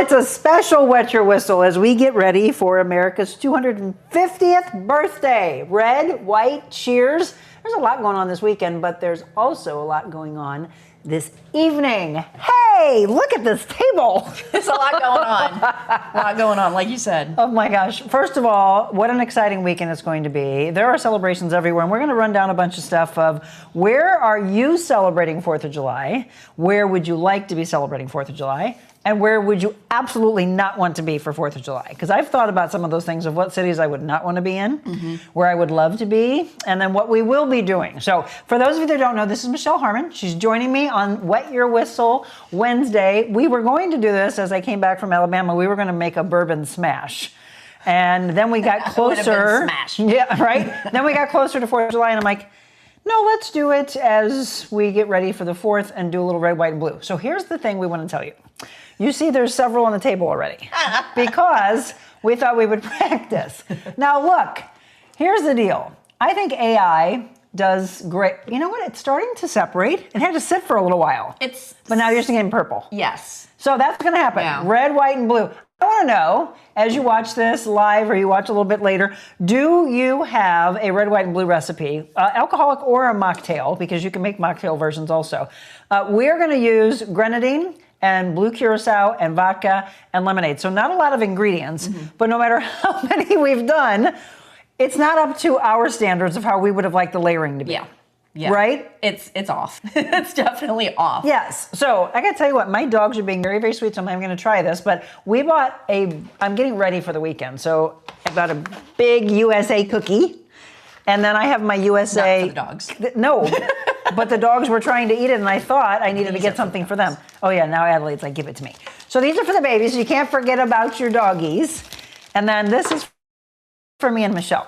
it's a special Wet Your Whistle as we get ready for America's 250th birthday. Red, white, cheers. There's a lot going on this weekend, but there's also a lot going on this evening. Hey, look at this table. There's a lot going on. A lot going on, like you said. Oh my gosh. First of all, what an exciting weekend it's going to be. There are celebrations everywhere, and we're going to run down a bunch of stuff of where are you celebrating 4th of July? Where would you like to be celebrating 4th of July? And where would you absolutely not want to be for 4th of July? Because I've thought about some of those things of what cities I would not want to be in, where I would love to be, and then what we will be doing. So for those of you that don't know, this is Michelle Harman. She's joining me on Wet Your Whistle Wednesday. We were going to do this as I came back from Alabama. We were going to make a bourbon smash. And then we got closer. Yeah, right? Then we got closer to 4th of July, and I'm like, no, let's do it as we get ready for the 4th and do a little red, white, and blue. So here's the thing we want to tell you. You see there's several on the table already because we thought we would practice. Now look, here's the deal. I think AI does great. You know what? It's starting to separate. It had to sit for a little while. But now you're seeing it in purple. Yes. So that's going to happen. Yeah. Red, white, and blue. I want to know, as you watch this live or you watch a little bit later, do you have a red, white, and blue recipe, alcoholic or a mocktail, because you can make mocktail versions also. We're going to use grenadine and blue curacao and vodka and lemonade. So not a lot of ingredients, but no matter how many we've done, it's not up to our standards of how we would have liked the layering to be. Yeah. Right? It's off. It's definitely off. Yes. So I got to tell you what, my dogs are being very, very sweet, so I'm going to try this. But we bought I'm getting ready for the weekend. So I bought a big USA cookie. And then I have my USA. Not for the dogs. No. But the dogs were trying to eat it, and I thought I needed to get something for them. Oh yeah, now Adelaide's like, give it to me. So these are for the babies. You can't forget about your doggies. And then this is for me and Michelle.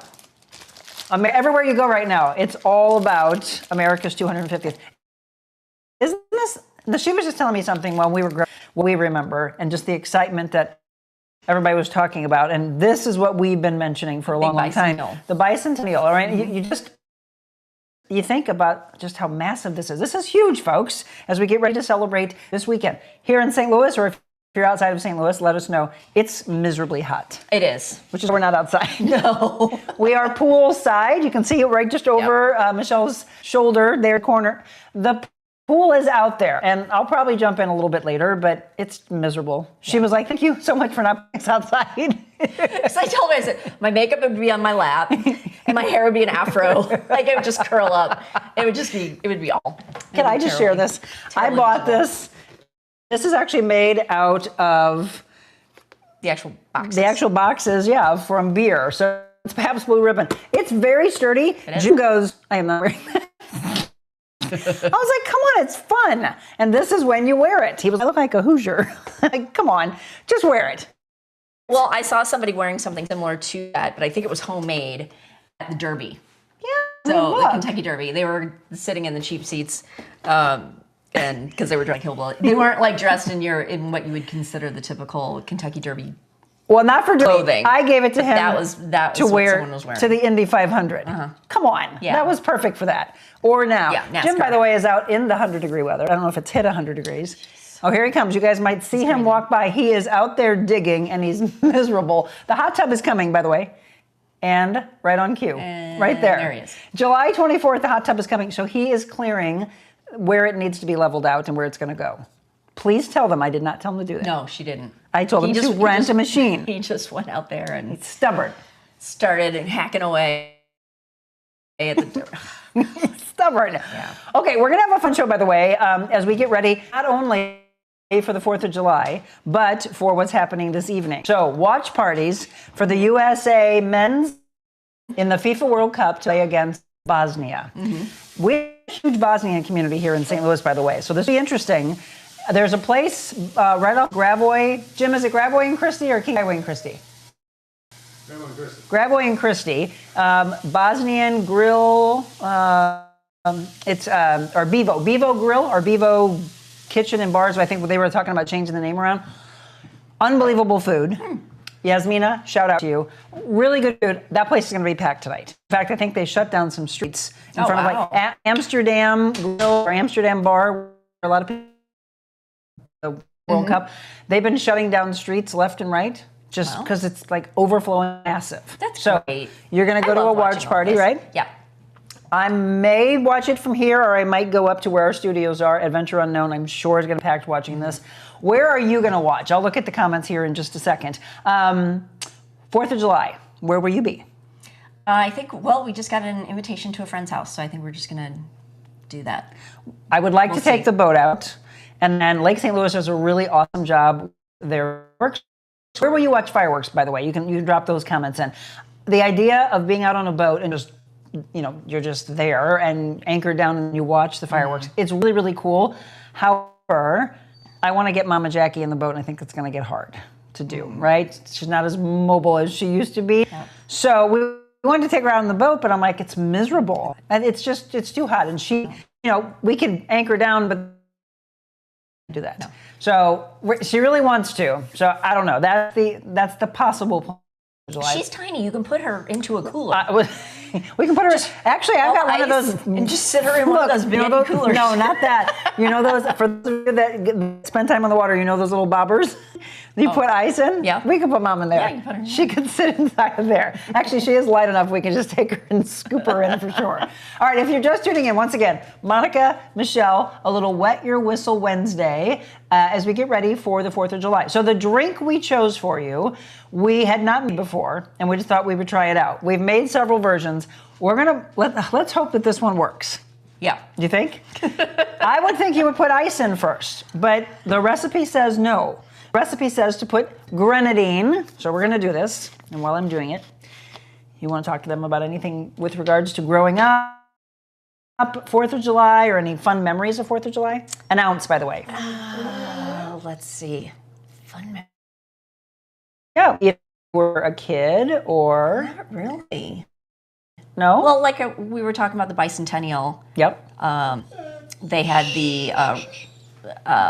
Everywhere you go right now, it's all about America's 250th. Isn't this? She was just telling me something while we were growing, what we remember, and just the excitement that everybody was talking about. And this is what we've been mentioning for a long, long time. The bicentennial. All right, you think about just how massive this is. This is huge, folks, as we get ready to celebrate this weekend. Here in St. Louis, or if you're outside of St. Louis, let us know. It's miserably hot. It is. Which is why we're not outside. No. We are poolside. You can see it right just over Michelle's shoulder, their corner. The pool is out there, and I'll probably jump in a little bit later, but it's miserable. She was like, thank you so much for not putting us outside. So I told her, I said, my makeup would be on my lap, and my hair would be an afro. Like, it would just curl up. It would be all. Can I just share this? I bought this. This is actually made out of the actual boxes. The actual boxes, yeah, from beer. So it's Pabst Blue Ribbon. It's very sturdy. Jim goes, I am not wearing that. I was like, come on, it's fun. And this is when you wear it. He was, I look like a Hoosier. Like, come on, just wear it. Well, I saw somebody wearing something similar to that, but I think it was homemade at the Derby. Yeah. So the Kentucky Derby. They were sitting in the cheap seats. And because they were drunk hillbilly, they weren't like dressed in what you would consider the typical Kentucky Derby. Well, not for clothing. I gave it to him. That was to what wear someone was wearing. to the Indy 500. Come on, that was perfect for that. Or now, Jim, by the way, is out in the 100-degree weather. I don't know if it's hit 100 degrees. Oh, here he comes. You guys might see him walk by. He is out there digging, and he's miserable. The hot tub is coming, by the way. And right on cue, right there. There he is. July 24th, the hot tub is coming. So he is clearing where it needs to be leveled out and where it's going to go. Please tell them I did not tell him to do that. No, she didn't. I told him to rent a machine. He just went out there and he's stubborn. Started hacking away at the Stubborn. Yeah. Okay, we're going to have a fun show, by the way, as we get ready, not only for the 4th of July, but for what's happening this evening. So watch parties for the USA men's in the FIFA World Cup to play against Bosnia. We have a huge Bosnian community here in St. Louis, by the way, so this will be interesting. There's a place right off Gravois. Jim, is it Gravois and Christie or Gravois and Christie? Gravois and Christie. Bosnian Grill. It's or Bevo Grill or Bevo Kitchen and Bars. I think they were talking about changing the name around. Unbelievable food. Yasmina, shout out to you. Really good food. That place is going to be packed tonight. In fact, I think they shut down some streets in front of like Amsterdam Grill or Amsterdam Bar. Where a lot of people World Cup. They've been shutting down streets left and right just because it's like overflowing massive. That's so great. You're going to go to a watch party, right? Yeah. I may watch it from here, or I might go up to where our studios are. Adventure Unknown, I'm sure, is going to be packed watching this. Where are you going to watch? I'll look at the comments here in just a second. 4th of July, where will you be? I think, well, we just got an invitation to a friend's house, so I think we're just going to do that. I would like to take the boat out. And then Lake St. Louis does a really awesome job. Where will you watch fireworks, by the way? You can drop those comments in. The idea of being out on a boat and just, you're just there and anchored down and you watch the fireworks. It's really, really cool. However, I want to get Mama Jackie in the boat, and I think it's going to get hard to do, right? She's not as mobile as she used to be. Yeah. So we wanted to take her out on the boat, but I'm like, it's miserable. And it's too hot. And she, we can anchor down, but do that. No. So she really wants to. So I don't know. That's the possible plan. She's tiny. You can put her into a cooler. We can put her. Actually, I've got one of those, and just sit her in one of those big coolers. No, not that. Those for those that spend time on the water. Those little bobbers. You put ice in. Yeah. We can put Mom in there. Yeah, you can put her in there. She can sit inside of there. Actually, she is light enough. We can just take her and scoop her in for sure. All right. If you're just tuning in, once again, Monica, Michelle, a little Wet Your Whistle Wednesday as we get ready for the 4th of July. So the drink we chose for you, we had not made before, and we just thought we would try it out. We've made several versions. We're gonna let's hope that this one works. Yeah. Do you think? I would think you would put ice in first, but the recipe says no. The recipe says to put grenadine. So we're gonna do this, and while I'm doing it, you want to talk to them about anything with regards to growing up, 4th of July, or any fun memories of 4th of July? An ounce, by the way. Let's see. Fun memories. Yeah, if you were a kid or... Not really. No? Well, like we were talking about the bicentennial. Yep. They had the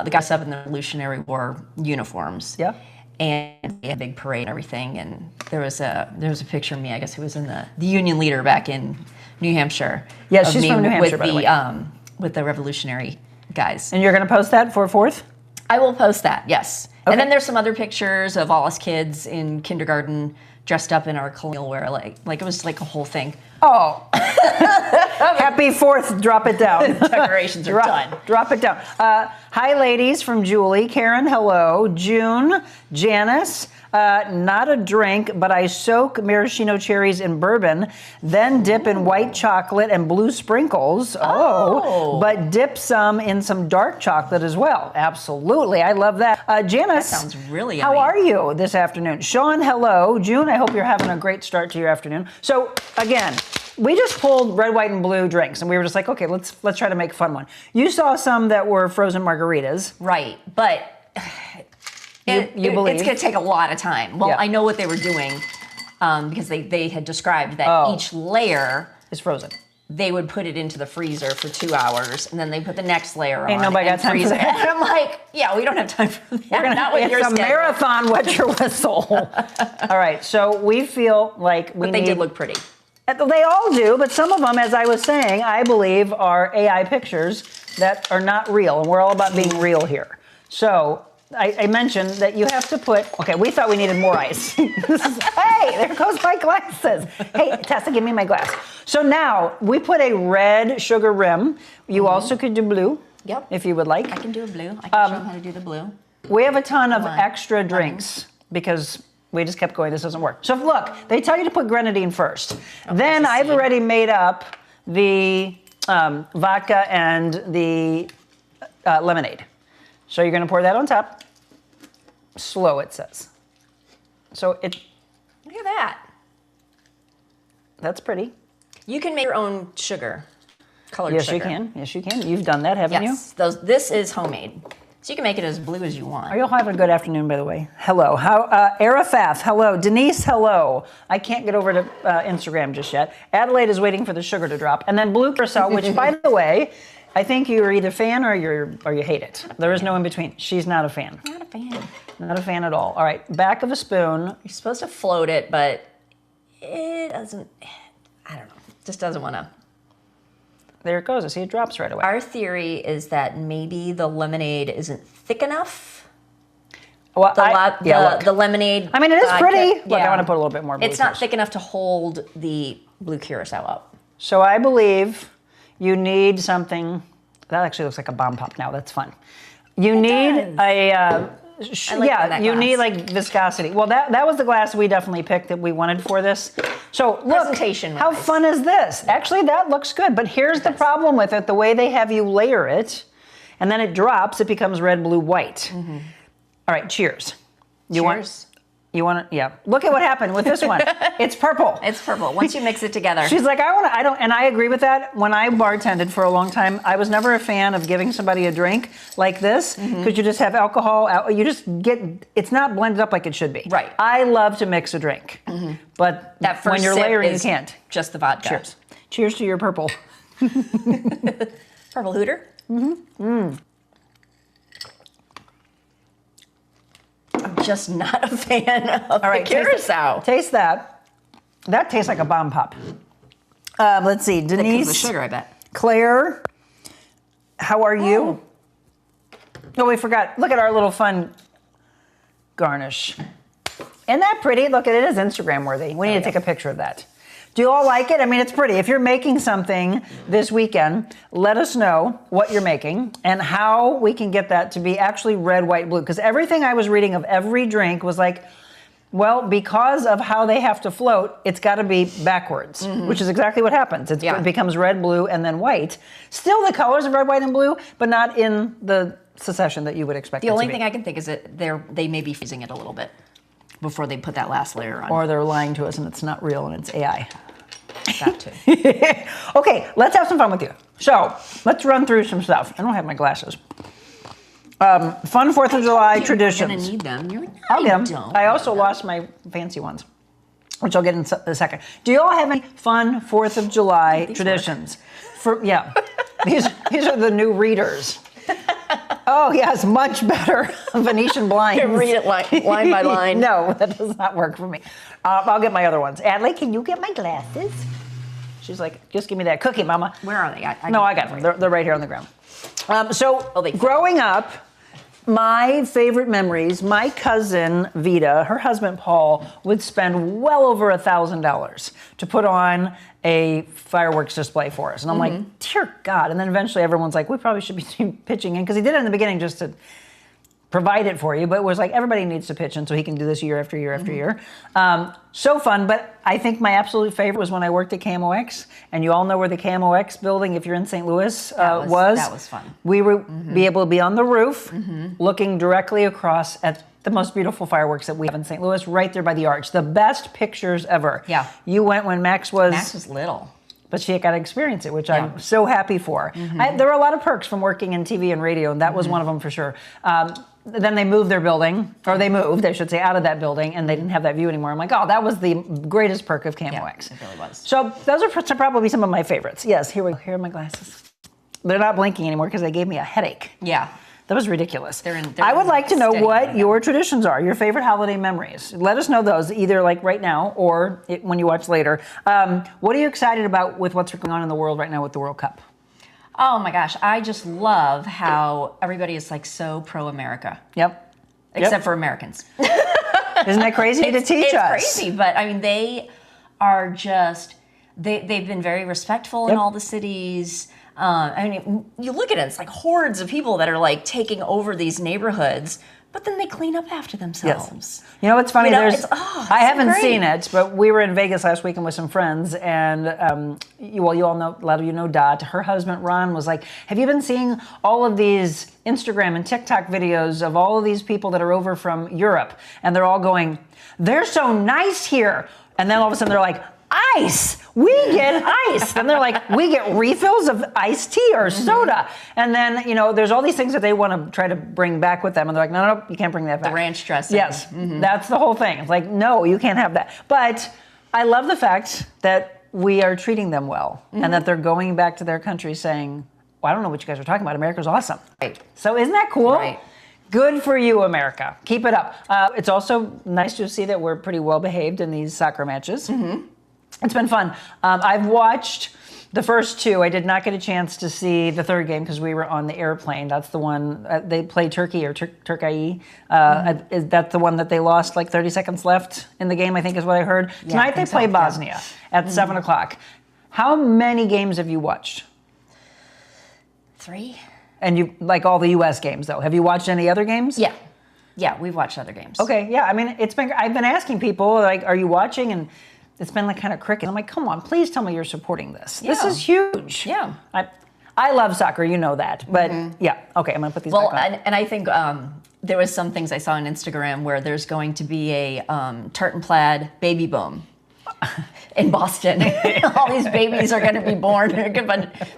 guys up in the Revolutionary War uniforms. Yeah. And they had a big parade and everything. And there was a picture of me, I guess, who was in the Union leader back in New Hampshire. Yeah, she's from New Hampshire, by the way. With the Revolutionary guys. And you're going to post that for 4th? I will post that, yes. Okay. And then there's some other pictures of all us kids in kindergarten dressed up in our colonial wear, like it was like a whole thing. Oh. Happy 4th, drop it down. Decorations are done. Drop it down. Hi, ladies, from Julie. Karen, hello. June, Janice. Not a drink, but I soak maraschino cherries in bourbon, then dip in white chocolate and blue sprinkles. But dip some in some dark chocolate as well. Absolutely. I love that. Janice. That sounds really How yummy. are you this afternoon? Sean, hello. June, I hope you're having a great start to your afternoon. So, again, we just pulled red, white, and blue drinks, and we were just like, okay, let's try to make a fun one. You saw some that were frozen margaritas. Right, but... You believe? It's going to take a lot of time. Well, Yeah. I know what they were doing because they had described that each layer is frozen. They would put it into the freezer for 2 hours, and then they put the next layer on. Ain't nobody got time for that. And I'm like, yeah, we don't have time for that. We're gonna, Not with your it's a schedule. marathon. Wet your whistle. All right, so we feel like we But they need. did look pretty. They all do, but some of them, as I was saying, I believe are AI pictures that are not real, and we're all about being real here. So. I mentioned that you have to put, okay, we thought we needed more ice. Hey, there goes my glasses. Hey, Tessa, give me my glass. So now we put a red sugar rim. You also could do blue. Yep. If you would like. I can do a blue. I can show them how to do the blue. We have a ton of extra drinks because we just kept going, this doesn't work. So look, they tell you to put grenadine first. Then I've already made up the vodka and the lemonade. So you're going to pour that on top. Slow, it says. So it. Look at that. That's pretty. You can make your own sugar, colored Yes, sugar. you can. Yes, you can. You've done that, haven't you? Yes. This is homemade. So you can make it as blue as you want. Are you all having a good afternoon, by the way? Hello. Arafaf, hello. Denise, hello. I can't get over to Instagram just yet. Adelaide is waiting for the sugar to drop. And then Blue Curacao, which, by the way, I think you're either fan or you hate it. There is no in between. She's not a fan. Not a fan. Not a fan at all. All right, back of a spoon. You're supposed to float it, but it doesn't, I don't know, just doesn't want to. There it goes. I see it drops right away. Our theory is that maybe the lemonade isn't thick enough Well, the lemonade. I mean, it is vodka. pretty. Look, Yeah. I want to put a little bit more blue. It's not first. thick enough to hold the blue curacao up. So I believe you need something. That actually looks like a bomb pop now. That's fun. You need a. that you glass. need like viscosity. Well, that was the glass we definitely picked that we wanted for this. So look, Presentation-wise. how fun is this? Actually, that looks good. But here's the problem with it: the way they have you layer it, and then it drops, it becomes red, blue, white. All right, cheers. You want to, yeah. Look at what happened with this one. It's purple. It's purple. Once you mix it together. She's like, and I agree with that. When I bartended for a long time, I was never a fan of giving somebody a drink like this, because you just have alcohol, it's not blended up like it should be. Right. I love to mix a drink, but that first when you're sip layering, you is can't. Just the vodka. Cheers. Cheers to your purple. Purple Hooter. I'm just not a fan of the curacao. Taste that. That tastes like a bomb pop. Let's see, Denise. The sugar, I bet. Claire, how are you? Oh, we forgot. Look at our little fun garnish. Isn't that pretty? Look, it is Instagram worthy. We need to take a picture of that. Do you all like it? I mean, it's pretty. If you're making something this weekend, let us know what you're making and how we can get that to be actually red, white, blue. Because everything I was reading of every drink was like, well, because of how they have to float, it's got to be backwards, which is exactly what happens. It becomes red, blue, and then white. Still the colors of red, white, and blue, but not in the succession that you would expect it to be. The only thing I can think is that they may be freezing it a little bit before they put that last layer on. Or they're lying to us and it's not real and it's AI. That too. Okay, let's have some fun with you. So let's run through some stuff. I don't have my glasses. Fun 4th of July traditions. You're gonna need them. You're like, no, I'll get them. don't. I also lost my fancy ones, which I'll get in a second. Do you all have any fun 4th of July traditions? These are the new readers. Oh yes, much better. Venetian blinds. You read it line by line. No, that does not work for me. I'll get my other ones. Adley, can you get my glasses? She's like, just give me that cookie, Mama. Where are they? I got them. They're right here on the ground. They Growing up, my favorite memories, my cousin Vita, her husband Paul, would spend well over $1,000 to put on a fireworks display for us. And I'm like, dear God. And then eventually everyone's like, we probably should be pitching in. Because he did it in the beginning just to provide it for you. But it was like, everybody needs to pitch in so he can do this year after year after year. So fun. But I think my absolute favorite was when I worked at KMOX. And you all know where the KMOX building, if you're in St. Louis, was. That was fun. We would be able to be on the roof, looking directly across at the most beautiful fireworks that we have in St. Louis, right there by the arch. The best pictures ever. Yeah. You went when Max was little. but she got to experience it, which I'm so happy for. There were a lot of perks from working in TV and radio, and that was one of them for sure. Then they moved their building, or they moved, I should say, out of that building, and they didn't have that view anymore. I'm like, oh, that was the greatest perk of KMOX. Yeah, it really was. So those are probably some of my favorites. Yes, here are my glasses. They're not blinking anymore because they gave me a headache. Yeah. That was ridiculous. They're I would like to know steady what right your traditions are, your favorite holiday memories. Let us know those, either like right now or when you watch later. What are you excited about with what's going on in the world right now with the World Cup? Oh my gosh, I just love how everybody is like so pro-America. Yep. Except for Americans. Isn't that crazy to teach us? It's crazy, but I mean, they are just, they've been very respectful in all the cities. I mean, you look at it, it's like hordes of people that are like taking over these neighborhoods, but then they clean up after themselves. Yes. You know what's funny? I haven't great. seen it, but we were in Vegas last weekend with some friends, and you all know, a lot of you know Dot. Her husband Ron was like, "Have you been seeing all of these Instagram and TikTok videos of all of these people that are over from Europe, and they're all going, they're so nice here," and then all of a sudden they're like, ice, we get ice. And they're like, we get refills of iced tea or soda. And then, there's all these things that they want to try to bring back with them. And they're like, no, you can't bring that back. The ranch dressing. Yes, that's the whole thing. It's like, no, you can't have that. But I love the fact that we are treating them well and that they're going back to their country saying, well, I don't know what you guys are talking about. America's awesome. Right. So isn't that cool? Right. Good for you, America. Keep it up. It's also nice to see that we're pretty well behaved in these soccer matches. It's been fun. I've watched The first two, I did not get a chance to see the third game because we were on the airplane. That's the one they play Turkey or Turkey. Is that the one that they lost like 30 seconds left in the game? I think is what I heard. Yeah, Tonight they play Bosnia at 7 o'clock. How many games have you watched? 3. And you like all the U.S. games though? Have you watched any other games? Yeah. Yeah, we've watched other games. Okay, yeah. I mean, I've been asking people like, are you watching? And it's been like kind of cricket. I'm like, come on, please tell me you're supporting this. Yeah. This is huge. Yeah. I love soccer, you know that. But yeah, okay, I'm gonna put these back on. And I think there was some things I saw on Instagram where there's going to be a tartan plaid baby boom in Boston. All these babies are going to be born. There could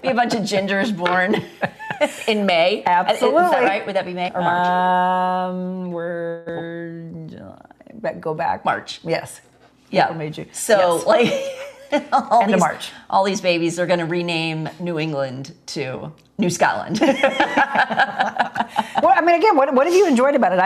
be a bunch of gingers born in May. Absolutely. Is that right? Would that be May or March? Go back. March. Yes. Yeah. April, May, June. So yes. End of March. All these babies are going to rename New England to New Scotland. Well, I mean, again, what have you enjoyed about it?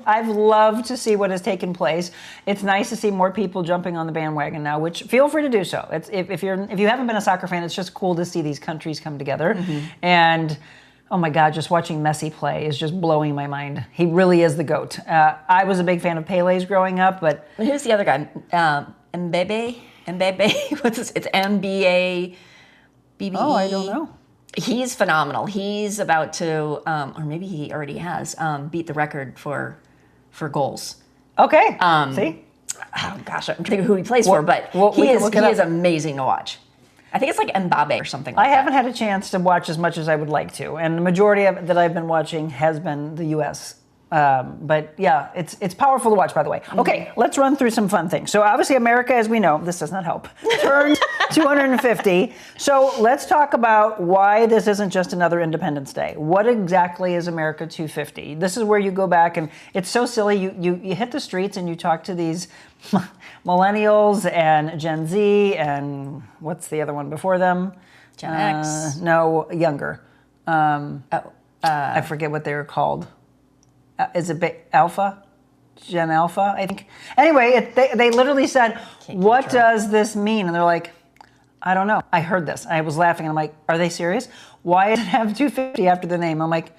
I've loved to see what has taken place. It's nice to see more people jumping on the bandwagon now. Which feel free to do so. It's if you haven't been a soccer fan, it's just cool to see these countries come together. And oh my God, just watching Messi play is just blowing my mind. He really is the GOAT. I was a big fan of Pele's growing up, but who's the other guy? Mbebe. What's this? It's MBA. BBE. Oh, I don't know. He's phenomenal. He's about to, or maybe he already has, beat the record for goals. Okay. See? Oh gosh, I'm thinking who he plays for, but he is amazing to watch. I think it's like Mbappe or something like that. I haven't had a chance to watch as much as I would like to, and the majority of it that I've been watching has been the U.S. But yeah, it's powerful to watch, by the way. Okay, let's run through some fun things. So obviously America, as we know, this does not help, turned 250. So let's talk about why this isn't just another Independence Day. What exactly is America 250? This is where you go back, and it's so silly. You hit the streets and you talk to these millennials and Gen Z and what's the other one before them? Gen X. No, younger. I forget what they were called. Is it Alpha? Gen Alpha, I think. Anyway, they literally said, what does this mean? And they're like, I don't know. I heard this. I was laughing, and I'm like, are they serious? Why does it have 250 after the name? I'm like,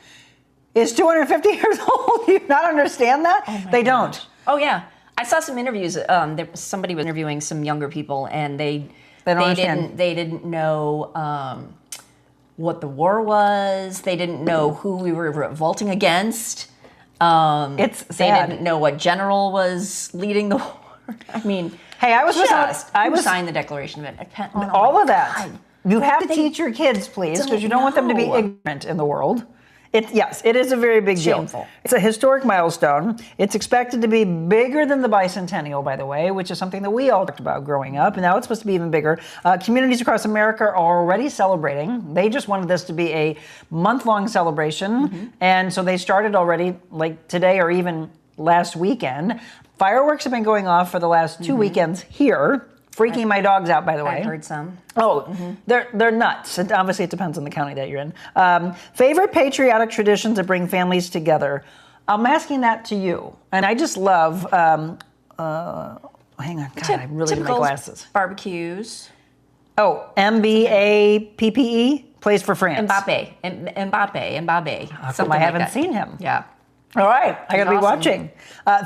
is 250 years old? Do you not understand that? Oh they don't. Oh, yeah. I saw some interviews. Somebody was interviewing some younger people, and they didn't know what the war was. They didn't know who we were revolting against. It's sad. They didn't know what general was leading the war. I mean, hey, who signed the Declaration of Independence? All of that. God. You have to teach your kids, please, because you don't want them to be ignorant in the world. Yes, it is a very big deal. It's a historic milestone. It's expected to be bigger than the bicentennial, by the way, which is something that we all talked about growing up, and now it's supposed to be even bigger. Communities across America are already celebrating. They just wanted this to be a month-long celebration, and so they started already, like today or even last weekend. Fireworks have been going off for the last 2 weekends here. Freaking my dogs out, by the way. I've heard some. Oh, they're nuts. And obviously, it depends on the county that you're in. Favorite patriotic traditions that bring families together? I'm asking that to you. And I just love, hang on, God, I really need my glasses. Barbecues. Oh, MBAPPE, plays for France. Mbappe. How come I haven't seen him? Yeah. All right, I got to be watching.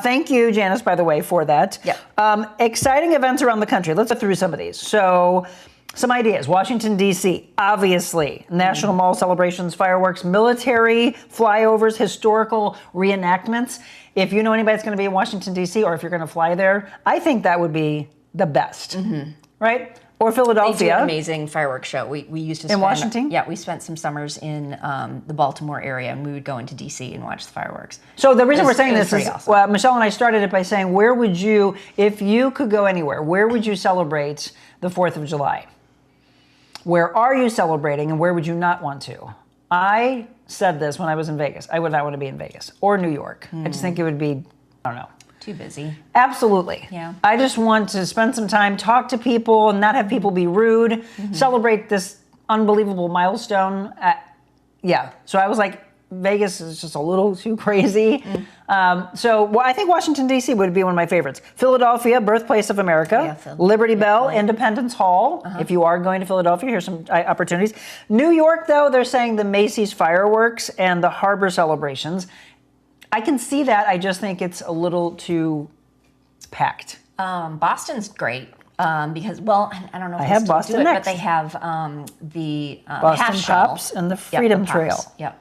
Thank you, Janice, by the way, for that. Yeah. Exciting events around the country. Let's go through some of these. So, some ideas. Washington, D.C., obviously. National Mall celebrations, fireworks, military flyovers, historical reenactments. If you know anybody that's going to be in Washington, D.C., or if you're going to fly there, I think that would be the best. Right? Or Philadelphia. They do an amazing fireworks show. We used to spend, in Washington? Yeah, we spent some summers in the Baltimore area, and we would go into D.C. and watch the fireworks. So the reason we're saying this is, awesome. Well, Michelle and I started it by saying, where would you, if you could go anywhere, where would you celebrate the 4th of July? Where are you celebrating, and where would you not want to? I said this when I was in Vegas. I would not want to be in Vegas or New York. I just think it would be, I don't know. Too busy. Absolutely. Yeah. I just want to spend some time, talk to people, and not have people be rude, celebrate this unbelievable milestone. Yeah. So I was like, Vegas is just a little too crazy. So I think Washington, D.C. would be one of my favorites. Philadelphia, birthplace of America. Yeah, Liberty Bell, Independence Hall. If you are going to Philadelphia, here's some opportunities. New York, though, they're saying the Macy's fireworks and the harbor celebrations. I can see that. I just think it's a little too packed. Boston's great. Because, well, I don't know if I they have still Boston do it, next. but they have the Boston half shell. Pops and the Yep, Freedom the Pops. Trail. Yep.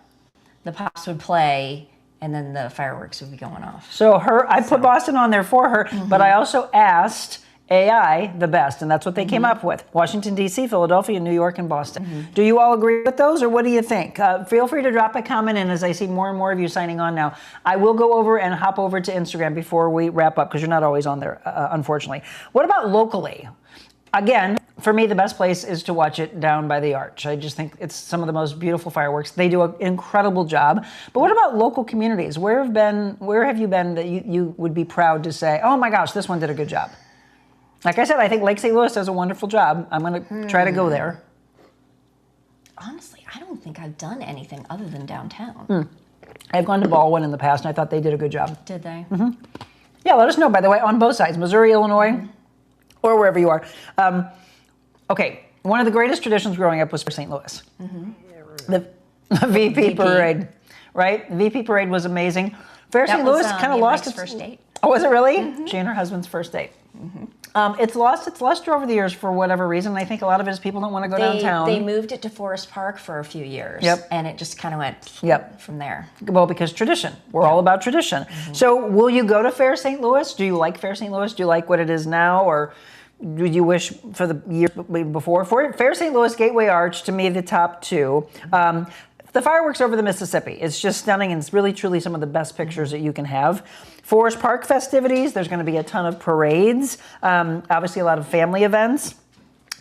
The Pops would play, and then the fireworks would be going off. So I put Boston on there for her, but I also asked AI the best, and that's what they came up with. Washington, D.C., Philadelphia, New York, and Boston. Do you all agree with those, or what do you think? Feel free to drop a comment in as I see more and more of you signing on now. I will go over and hop over to Instagram before we wrap up, because you're not always on there, unfortunately. What about locally? Again, for me, the best place is to watch it down by the Arch. I just think it's some of the most beautiful fireworks. They do an incredible job. But what about local communities? Where have you been that you would be proud to say, oh my gosh, this one did a good job? Like I said, I think Lake St. Louis does a wonderful job. I'm going to try to go there. Honestly, I don't think I've done anything other than downtown. I've gone to Baldwin in the past, and I thought they did a good job. Did they? Yeah, let us know, by the way, on both sides, Missouri, Illinois, or wherever you are. Okay, one of the greatest traditions growing up was for St. Louis. The VP Parade, right? The VP Parade was amazing. Fair St. Louis kind of lost its first date. Oh, was it really? She and her husband's first date. It's lost its luster over the years for whatever reason. I think a lot of it is people don't want to go downtown. They moved it to Forest Park for a few years. And it just kind of went from there. Well, because tradition. We're all about tradition. So will you go to Fair St. Louis? Do you like Fair St. Louis? Do you like what it is now? Or do you wish for the year before? For Fair St. Louis, Gateway Arch, to me, the top two. The fireworks over the Mississippi. It's just stunning, and it's really, truly some of the best pictures that you can have. Forest Park festivities, there's going to be a ton of parades, obviously a lot of family events.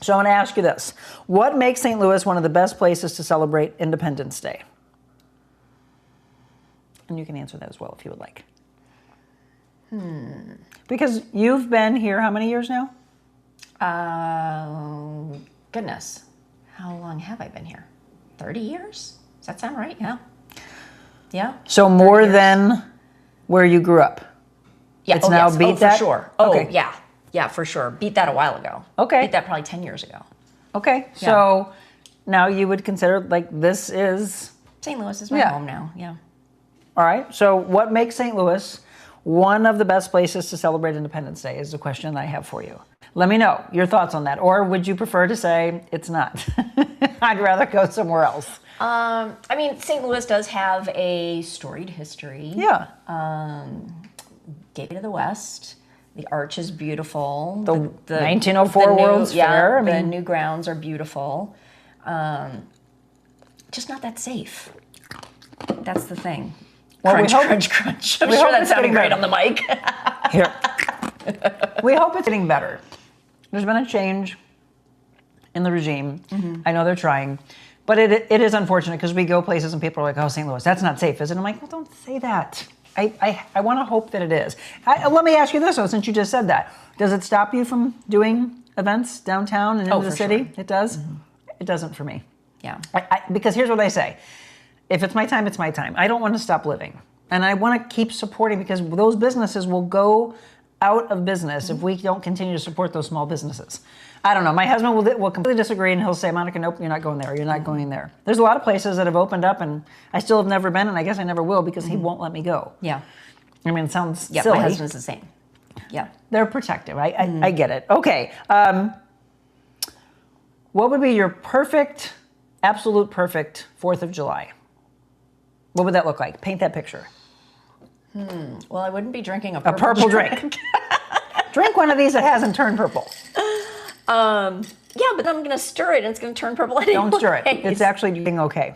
So I want to ask you this. What makes St. Louis one of the best places to celebrate Independence Day? And you can answer that as well if you would like. Because you've been here how many years now? Goodness. How long have I been here? 30 years? Does that sound right? Yeah. Yeah. So more than where you grew up? Yeah. It's now beat that? For sure. Okay. Oh, yeah. Yeah, for sure. Beat that a while ago. Okay. Beat that probably 10 years ago. Okay. So now you would consider, like, this is... St. Louis is my home now. Yeah. All right. So what makes St. Louis one of the best places to celebrate Independence Day is the question I have for you. Let me know your thoughts on that. Or would you prefer to say it's not? I'd rather go somewhere else. I mean, St. Louis does have a storied history. Yeah. Gateway to the West. The Arch is beautiful. The 1904 World's Fair. The new grounds are beautiful. Just not that safe. That's the thing. Well, crunch, crunch, crunch. I'm sure that sounded great on the mic. Here. We hope it's getting better. There's been a change in the regime. I know they're trying. But it is unfortunate because we go places and people are like, oh, St. Louis, that's not safe, is it? I'm like, well, don't say that. I want to hope that it is. Let me ask you this, though, since you just said that. Does it stop you from doing events downtown and into the city? Sure. It does? It doesn't for me. Yeah. Because here's what I say. If it's my time, it's my time. I don't want to stop living. And I want to keep supporting because those businesses will go out of business if we don't continue to support those small businesses. I don't know. My husband will completely disagree and he'll say, Monica, nope, you're not going there. You're not going there. There's a lot of places that have opened up and I still have never been and I guess I never will because he won't let me go. Yeah. I mean, it sounds silly. Yeah, my husband's the same. Yeah. They're protective. I get it. Okay. What would be your perfect, absolute perfect 4th of July? What would that look like? Paint that picture. Well, I wouldn't be drinking a purple drink. Drink one of these that hasn't turned purple. Yeah, but then I'm going to stir it and it's going to turn purple anyway. Don't stir it. It's actually doing okay.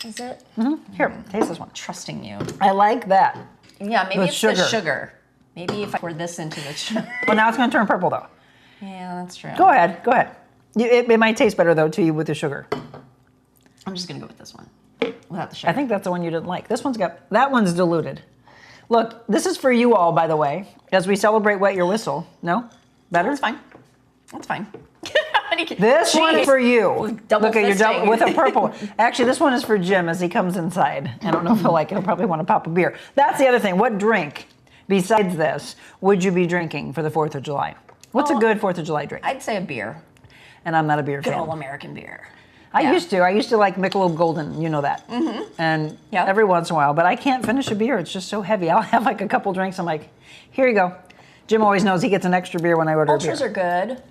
Is it? Here, taste this one. Trusting you. I like that. Yeah, maybe it's sugar. the sugar. Maybe if I pour this into the sugar. Well, now it's going to turn purple, though. Yeah, that's true. Go ahead. It might taste better, though, to you with the sugar. I'm just going to go with this one without the sugar. I think that's the one you didn't like. That one's diluted. Look, this is for you all, by the way, as we celebrate Wet Your Whistle. No? Better? That's fine. That's fine. This one for you. Double Look at your fisting. with a purple. Actually, this one is for Jim as he comes inside. I don't know if he'll like it. He'll probably want to pop a beer. That's the other thing. What drink, besides this, would you be drinking for the 4th of July? What's a good 4th of July drink? I'd say a beer. And I'm not a beer Good fan. old American beer. I used to like Michelob Golden, you know that. And every once in a while, but I can't finish a beer. It's just so heavy. I'll have like a couple drinks. I'm like, here you go. Jim always knows he gets an extra beer when I order Ultras a beer. are good.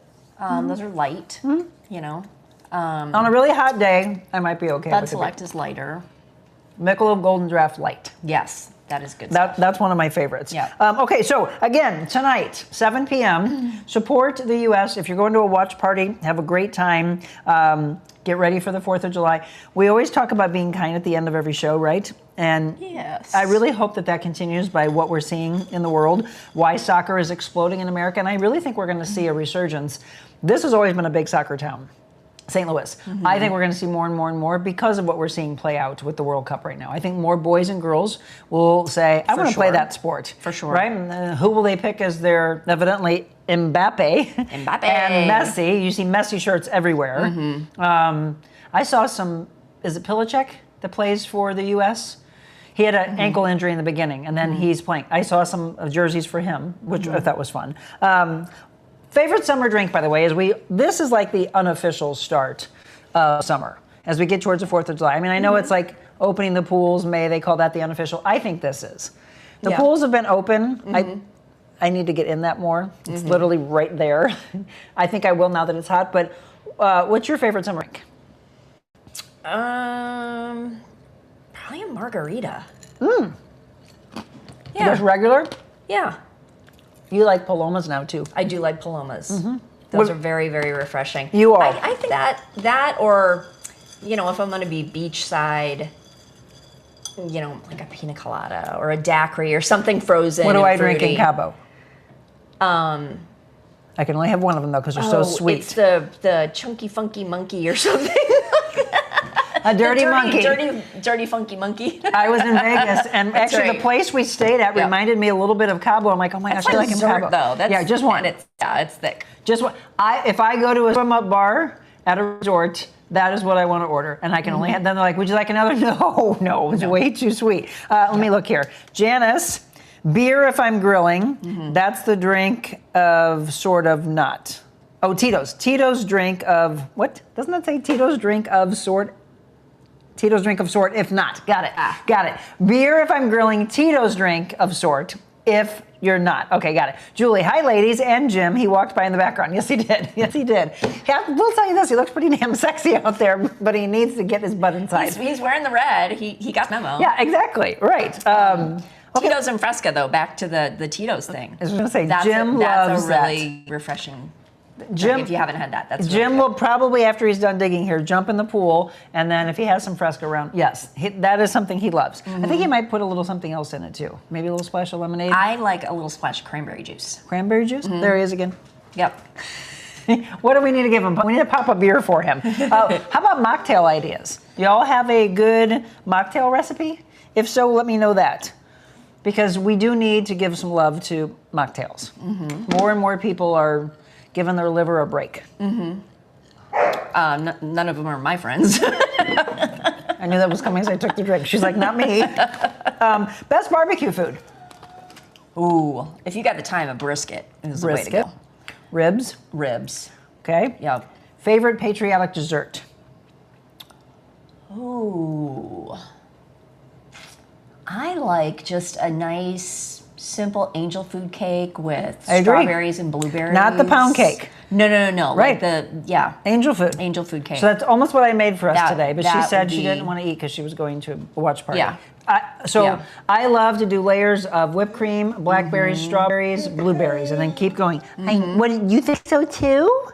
Those are light, you know. On a really hot day, I might be okay Bud with a beer. Select is lighter. Michelob Golden Draft Light. Yes, that is good stuff. That's one of my favorites. Yeah. Okay, so again, tonight, 7 p.m., support the U.S. If you're going to a watch party, have a great time. Get ready for the 4th of July. We always talk about being kind at the end of every show, right? And Yes. I really hope that continues by what we're seeing in the world, why soccer is exploding in America, and I really think we're going to see a resurgence. This has always been a big soccer town. St. Louis. I think we're going to see more and more and more because of what we're seeing play out with the World Cup right now. I think more boys and girls will say, I want to play that sport. For sure. Right? And, who will they pick as their, evidently, Mbappe. Mbappe. And Messi. You see Messi shirts everywhere. I saw some, is it Pilicek that plays for the U.S.? He had an ankle injury in the beginning, and then he's playing. I saw some jerseys for him, which I thought was fun. Favorite summer drink, by the way, is this is like the unofficial start of summer as we get towards the 4th of July. I mean, I know it's like opening the pools, May, they call that the unofficial. I think this is. The pools have been open. I need to get in that more. It's literally right there. I think I will now that it's hot, but what's your favorite summer drink? Probably a margarita. Yeah. Just regular? Yeah. You like Palomas now, too. I do like Palomas. Those are very, very refreshing. You are. I think that or, you know, if I'm going to be beachside, you know, like a pina colada or a daiquiri or something frozen. What do I fruity. drink in Cabo? I can only have one of them, though, because they're so sweet. It's the chunky funky monkey or something. A dirty monkey. Dirty funky monkey. I was in Vegas, and actually right. the place we stayed at reminded me a little bit of Cabo. I'm like, oh my gosh, I like in dessert, Cabo. though. Yeah, just one. And it's thick. Just one. If I go to a swim-up bar at a resort, that is what I want to order, and I can only have. Then they're like, would you like another? No, it's way too sweet. Let me look here. Janice, beer if I'm grilling. That's the drink of sort of not. Oh, Tito's. Tito's drink of what? Doesn't that say Tito's drink of sort? Tito's drink of sort, if not. Got it. Got it. Beer if I'm grilling, Tito's drink of sort, if you're not. Okay, got it. Julie, hi ladies, and Jim. He walked by in the background. Yes, he did. Yes, he did. Yeah, we'll tell you this, he looks pretty damn sexy out there, but he needs to get his butt inside. He's wearing the red. He got memo. Yeah, exactly. Right. Tito's and Fresca, though, back to the Tito's thing. I was going to say, That's Jim loves a really refreshing Jim, if you haven't had that, that's Jim really will probably, after he's done digging here, jump in the pool, and then if he has some Fresca around, yes, that is something he loves. I think he might put a little something else in it too. Maybe a little splash of lemonade. I like a little splash of cranberry juice. Cranberry juice? There he is again. Yep. What do we need to give him? We need to pop a beer for him. How about mocktail ideas? Y'all have a good mocktail recipe? If so, let me know that. Because we do need to give some love to mocktails. More and more people are giving their liver a break. None of them are my friends. I knew that was coming as I took the drink. She's like, not me. Best barbecue food? Ooh, if you got the time, a brisket is the way to go. Ribs? Ribs. Okay. Yep. Favorite patriotic dessert? Ooh. I like just a nice, simple angel food cake with strawberries and blueberries. Not the pound cake. No. Right. Like angel food. Angel food cake. So that's almost what I made for us today, but she said she be... didn't want to eat because she was going to a watch party. Yeah. I love to do layers of whipped cream, blackberries, strawberries, blueberries, and then keep going. What, you think so too?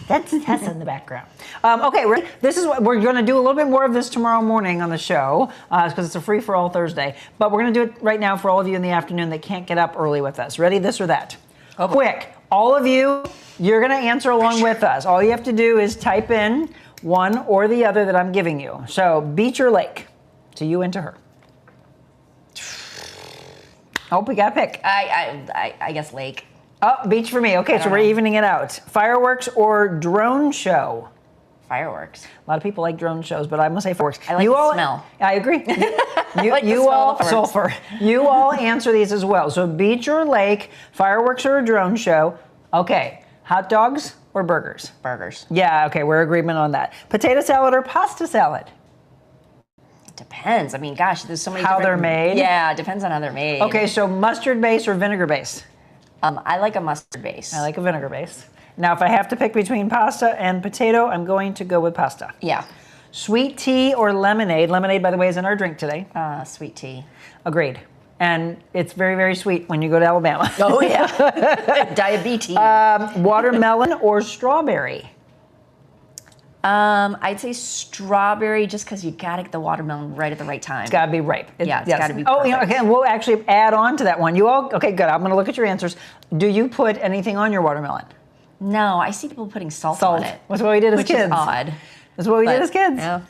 That's Tessa in the background. Okay, this is what we're going to do. A little bit more of this tomorrow morning on the show because it's a free for all Thursday. But we're going to do it right now for all of you in the afternoon that can't get up early with us. Ready? This or that? Okay. Quick, all of you, you're going to answer along with us. All you have to do is type in one or the other that I'm giving you. So, beach or lake? To you and to her. Oh, we got to pick. I guess lake. Oh, beach for me. Okay, so we're evening it out. Fireworks or drone show? Fireworks. A lot of people like drone shows, but I'm gonna say fireworks. I like the smell. I agree. You all sulfur. You all answer these as well. So beach or lake, fireworks or a drone show. Okay, hot dogs or burgers? Burgers. Yeah. Okay, we're agreement on that. Potato salad or pasta salad? It depends. I mean, gosh, there's so many. How they're made. Yeah, it depends on how they're made. Okay, so mustard base or vinegar base? I like a mustard base. I like a vinegar base. Now, if I have to pick between pasta and potato, I'm going to go with pasta. Yeah. Sweet tea or lemonade? Lemonade, by the way, is in our drink today. Sweet tea. Agreed. And it's very, very sweet when you go to Alabama. Oh, yeah. Diabetes. Watermelon or strawberry? I'd say strawberry just because you got to get the watermelon right at the right time. It's got to be ripe. It's got to be perfect. Oh, okay, we'll actually add on to that one. You all, okay, good. I'm going to look at your answers. Do you put anything on your watermelon? No, I see people putting salt on it. That's what we did as which kids. Is odd. That's what we did as kids. Yeah.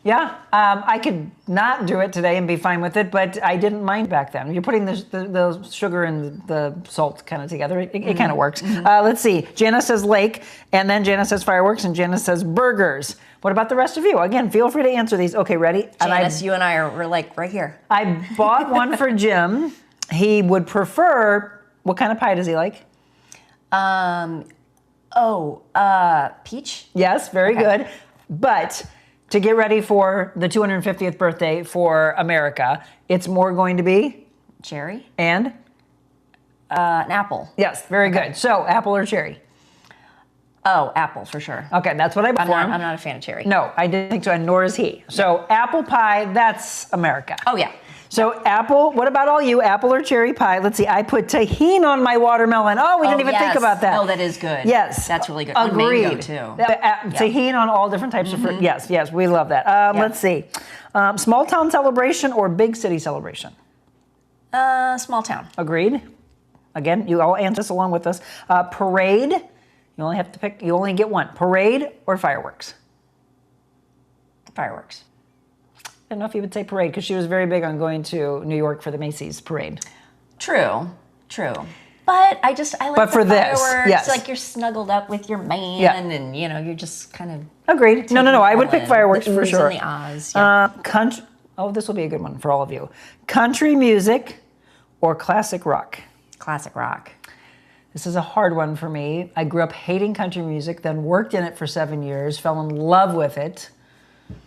Yeah, I could not do it today and be fine with it, but I didn't mind back then. You're putting the sugar and the salt kind of together. It kind of works. Let's see. Janice says lake, and then Janice says fireworks, and Janice says burgers. What about the rest of you? Again, feel free to answer these. Okay, ready? Janice, you and we're like right here. I bought one for Jim. He would prefer, what kind of pie does he like? Peach? Yes, very good. But to get ready for the 250th birthday for America, it's more going to be? Cherry. And? An apple. Yes, very good. So, apple or cherry? Oh, apple for sure. Okay, that's what I bought for him. I'm not a fan of cherry. No, I didn't think so, and nor is he. So, apple pie, that's America. Oh, yeah. So apple, what about all you? Apple or cherry pie? Let's see, I put tahini on my watermelon. Oh, we didn't even think about that. Oh, that is good. Yes. That's really good. Agreed. On mango, too. Tahini on all different types of fruit. Yes, we love that. Let's see. Small town celebration or big city celebration? Small town. Agreed. Again, you all answer this along with us. Parade, you only have to pick, you only get one. Parade or fireworks? Fireworks. I don't know if you would say parade because she was very big on going to New York for the Macy's parade. True. But I like but for the fireworks. This, yes. Like you're snuggled up with your man and you're just kind of agreed. No. I would pick fireworks for sure. And the ahs, yeah. This will be a good one for all of you. Country music or classic rock? Classic rock. This is a hard one for me. I grew up hating country music, then worked in it for 7 years, fell in love with it.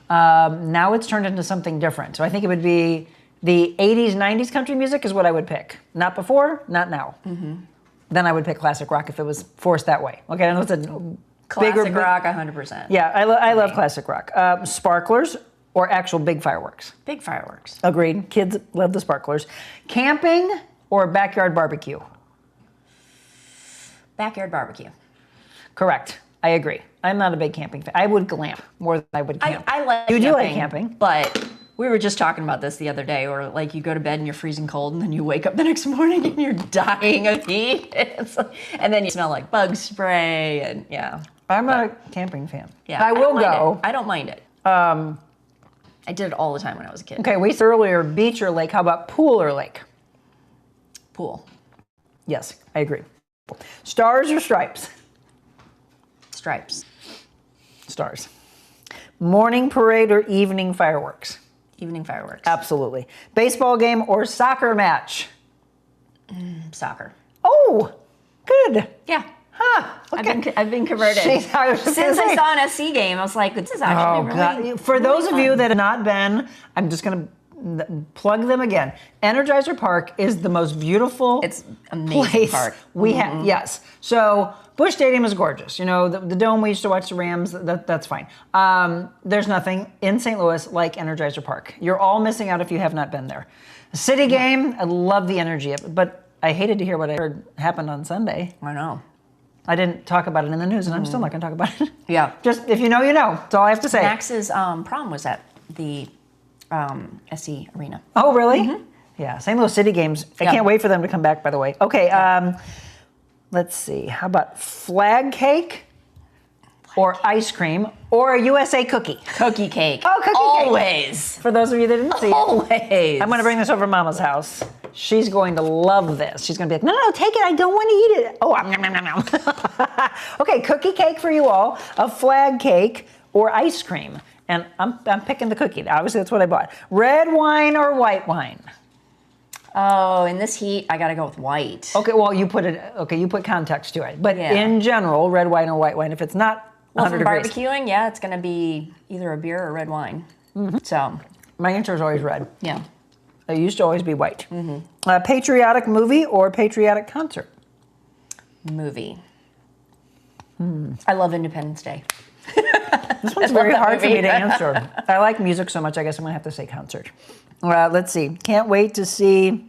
Now it's turned into something different. So I think it would be the 80s, 90s country music is what I would pick. Not before, not now. Then I would pick classic rock if it was forced that way. Okay, I know it's a classic rock, 100%. Yeah, I love classic rock. Sparklers or actual big fireworks? Big fireworks. Agreed. Kids love the sparklers. Camping or backyard barbecue? Backyard barbecue. Correct. I agree. I'm not a big camping fan. I would glamp more than I would camp. I like You camping, do like camping. But we were just talking about this the other day where like you go to bed and you're freezing cold and then you wake up the next morning and you're dying of heat. And then you smell like bug spray and yeah. I'm not a camping fan. Yeah, I will go. I don't mind it. I did it all the time when I was a kid. Okay, we said earlier beach or lake. How about pool or lake? Pool. Yes, I agree. Stars or stripes? Stripes. Stars. Morning parade or evening fireworks? Evening fireworks. Absolutely. Baseball game or soccer match? Soccer. Oh, good. Yeah. Huh. Okay. I've been converted. Since I saw an SC game, I was like, this is actually really God. For really those fun. of you that have not been, I'm just going to plug them again. Energizer Park is the most beautiful It's amazing place park. we have. Yes. So Busch Stadium is gorgeous. You know, the dome we used to watch the Rams, that's fine. There's nothing in St. Louis like Energizer Park. You're all missing out if you have not been there. The city game, I love the energy of it, but I hated to hear what I heard happened on Sunday. I know. I didn't talk about it in the news, and I'm still not going to talk about it. Yeah. Just, if you know, you know. That's all I have to say. Max's prom was at the SC Arena. Oh, really? Yeah, St. Louis City games. I can't wait for them to come back, by the way. Okay, let's see. How about flag cake or ice cream or a USA cookie? Cookie cake. Oh, cookie cake. Always. For those of you that didn't see it. Always. I'm going to bring this over to Mama's house. She's going to love this. She's going to be like, no, take it. I don't want to eat it. Oh, nom, nom, nom, nom. Okay, cookie cake for you all, a flag cake, or ice cream. And I'm picking the cookie. Obviously, that's what I bought. Red wine or white wine? Oh, in this heat, I got to go with white. Okay, well, you put context to it. But in general, red wine or white wine, if it's not 100 from degrees. barbecuing, yeah, it's going to be either a beer or red wine. So, my answer is always red. yeah. It used to always be white. Patriotic movie or patriotic concert? Movie. I love Independence Day. This one's very hard for me to answer. I like music so much, I guess I'm going to have to say concert. Let's see. Can't wait to see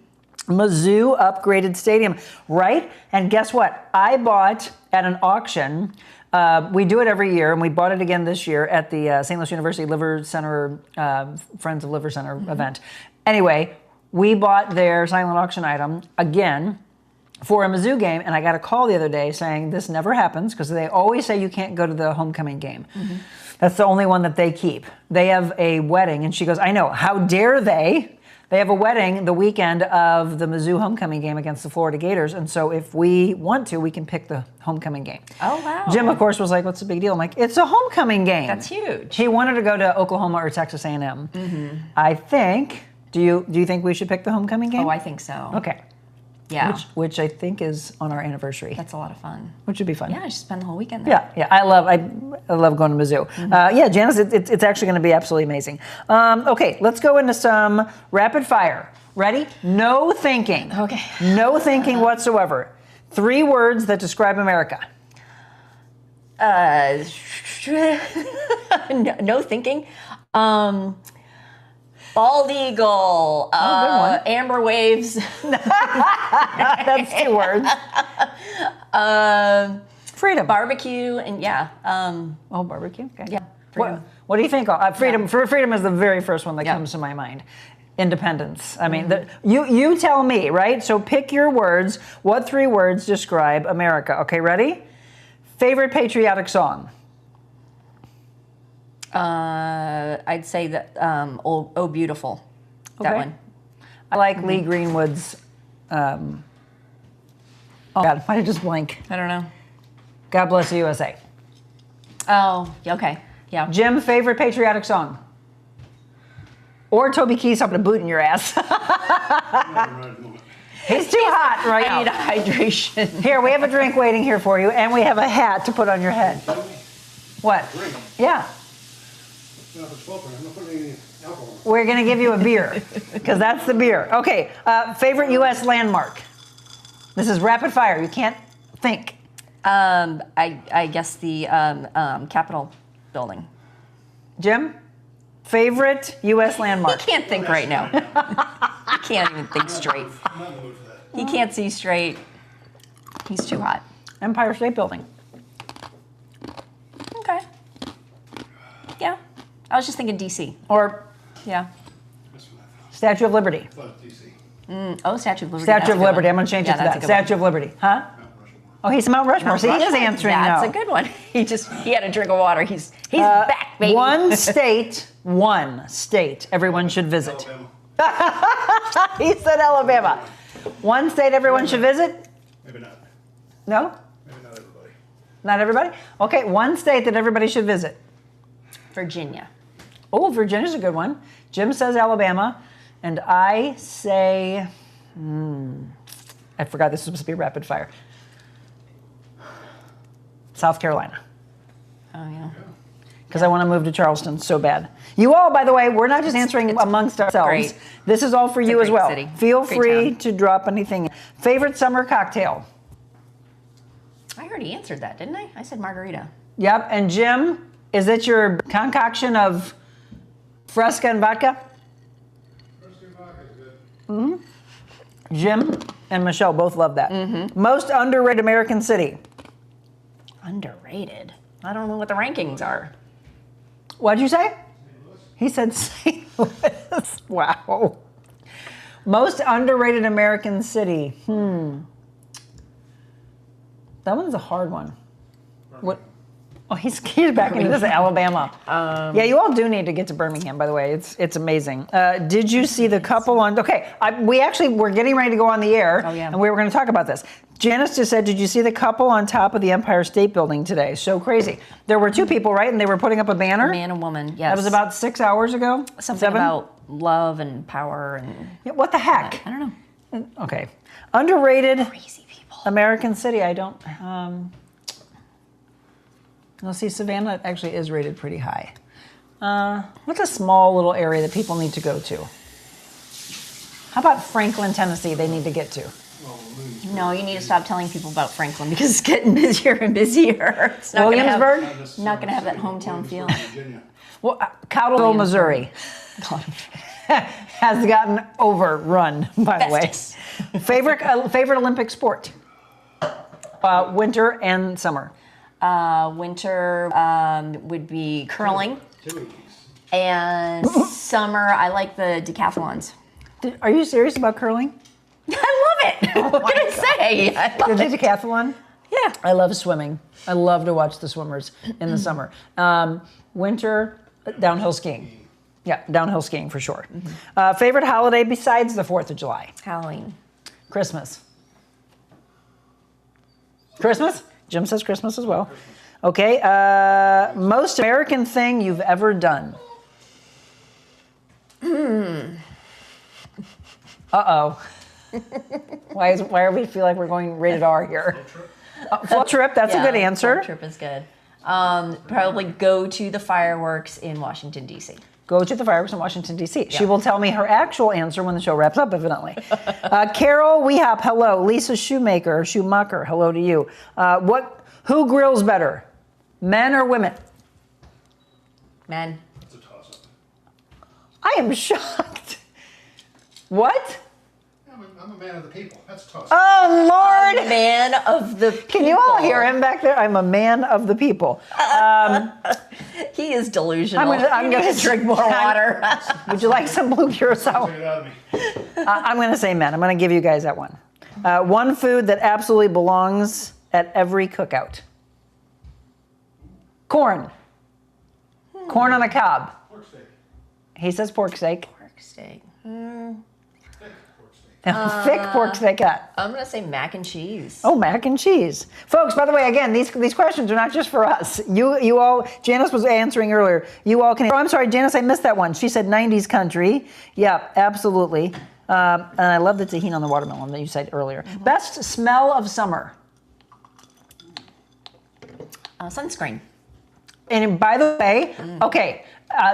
Mizzou upgraded stadium. Right? And guess what? I bought at an auction. We do it every year, and we bought it again this year at the St. Louis University Liver Center, Friends of Liver Center event. Anyway, we bought their silent auction item again for a Mizzou game, and I got a call the other day saying this never happens because they always say you can't go to the homecoming game. That's the only one that they keep. They have a wedding, and she goes, I know, how dare they? They have a wedding the weekend of the Mizzou homecoming game against the Florida Gators, and so if we want to, we can pick the homecoming game. Oh, wow. Jim, of course, was like, what's the big deal? I'm like, it's a homecoming game. That's huge. He wanted to go to Oklahoma or Texas A&M. I think, do you think we should pick the homecoming game? Oh, I think so. Okay. Yeah. Which I think is on our anniversary. That's a lot of fun. Which would be fun. Yeah, I should spend the whole weekend there. Yeah. I love going to Mizzou. Yeah, Janice, it's actually going to be absolutely amazing. Okay, let's go into some rapid fire. Ready? No thinking. Okay. No thinking whatsoever. 3 words that describe America. No thinking. Bald eagle. good one. Amber waves. That's 2 words. Freedom. Barbecue and Barbecue. Okay. Yeah. Freedom. What do you think? Freedom. Freedom is the very first one that comes to my mind. Independence. I mean, you tell me, right? So pick your words. What 3 words describe America? Okay, ready? Favorite patriotic song? I'd say that Oh Beautiful. That Okay. one. I like Lee Greenwood's. Oh God, why did I just blank? I don't know. God Bless the USA. Oh, okay. Yeah. Jim, favorite patriotic song? Or Toby Keith's up to boot in your ass. He's too hot right now. I need hydration. Here, we have a drink waiting here for you, and we have a hat to put on your head. What? Drink. Yeah. I'm not putting any alcohol. We're going to give you a beer, because that's the beer. Okay, favorite U.S. landmark? This is rapid fire. You can't think. I guess the Capitol building. Jim? Favorite U.S. landmark? He can't think right now. He can't even think straight. I'm not in the mood for that. He can't see straight. He's too hot. Empire State Building. Okay. Yeah. I was just thinking D.C. Or Yeah. That's what I thought. Statue of Liberty. I thought DC. Oh, Statue of Liberty. Statue that's of a good Liberty. one. I'm going to change it Yeah, to that's that. a good one. Statue of Liberty. Huh? Mount Rushmore. Oh, he's Mount Rushmore. See, he is answering now. That's a good one. He had a drink of water. He's back, baby. One state everyone should visit. Alabama. He said Alabama. One state everyone should visit? Maybe not. No? Maybe not everybody. Not everybody? Okay, one state that everybody should visit. Virginia. Oh, Virginia's a good one. Jim says Alabama, and I say, I forgot this was supposed to be rapid fire. South Carolina. Oh, yeah. Because I want to move to Charleston so bad. You all, by the way, we're not just answering amongst ourselves. great. This is all for you a as great well. city. Feel Great free town. to drop anything. Favorite summer cocktail? I already answered that, didn't I? I said margarita. Yep. And Jim, is it your concoction of Fresca and vodka? Jim and Michelle both love that. Most underrated American city? Underrated. I don't know what the rankings are. What'd you say? He said St. Louis. Wow. Most underrated American city. That one's a hard one. What? Oh, he's back into this Alabama. Yeah, you all do need to get to Birmingham, by the way. It's amazing. Did you see the couple on? Okay, we're getting ready to go on the air, and we were going to talk about this. Janice just said, did you see the couple on top of the Empire State Building today? So crazy. There were two people, right? And they were putting up a banner? A man and woman, yes. That was about 6 hours ago? Something about love and power and... Yeah, what the heck? I don't know. Okay. Underrated Crazy people. American city. I don't... You'll see Savannah actually is rated pretty high. What's a small little area that people need to go to? How about Franklin, Tennessee, they need to get to? No, you need to stop telling people about Franklin because it's getting busier and busier. It's not Williamsburg? Not going to have that hometown feel. Well, Cowdleville, Missouri has gotten overrun, by the way. Favorite Olympic sport? Winter and summer. Winter would be curling. And summer, I like the decathlons. Are you serious about curling? I love it. What can I say? I love Did you decathlon? Yeah. I love swimming. I love to watch the swimmers in the summer. Winter, downhill skiing. Yeah, downhill skiing for sure. Favorite holiday besides the 4th of July? Halloween. Christmas. Christmas? Jim says Christmas as well. Okay. Most American thing you've ever done? Uh-oh. Why are we feel like we're going rated R here? Float trip, that's a good answer. Float trip is good. Probably go to the fireworks in Washington, D.C. Go to the fireworks in Washington, D.C. Yeah. She will tell me her actual answer when the show wraps up, evidently. Carol Weehap, hello. Lisa Schumacher, hello to you. Who grills better, men or women? Men. It's a toss-up. I am shocked. What? I'm a man of the people. That's a toss-up. Oh, Lord. A man of the people. Can you all hear him back there? I'm a man of the people. He is delusional. I'm going to drink more water. Would you like some blue curacao? Take it out of me. I'm going to say men. I'm going to give you guys that one. One food that absolutely belongs at every cookout. Corn. Corn on the cob. Pork steak. He says pork steak. Pork steak. Thick pork steak. Thick pork steak. I'm going to say mac and cheese. Oh, mac and cheese. Folks, by the way, again, these questions are not just for us. You all, Janice was answering earlier. You all can, I'm sorry, Janice, I missed that one. She said 90s country. Yeah, absolutely. And I love the tahini on the watermelon that you said earlier. Best smell of summer. Sunscreen. And by the way, okay,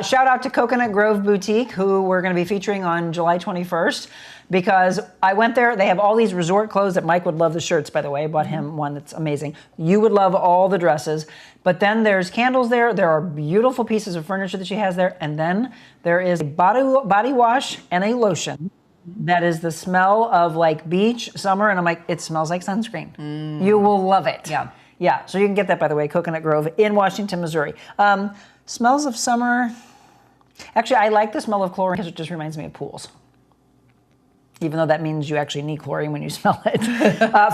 shout out to Coconut Grove Boutique, who we're going to be featuring on July 21st, because I went there. They have all these resort clothes that Mike would love the shirts, by the way. I bought him one that's amazing. You would love all the dresses. But then there's candles there. There are beautiful pieces of furniture that she has there. And then there is a body wash and a lotion that is the smell of like beach, summer. And I'm like, it smells like sunscreen. You will love it. Yeah. Yeah, so you can get that, by the way, Coconut Grove in Washington, Missouri. Smells of summer. Actually, I like the smell of chlorine because it just reminds me of pools. Even though that means you actually need chlorine when you smell it.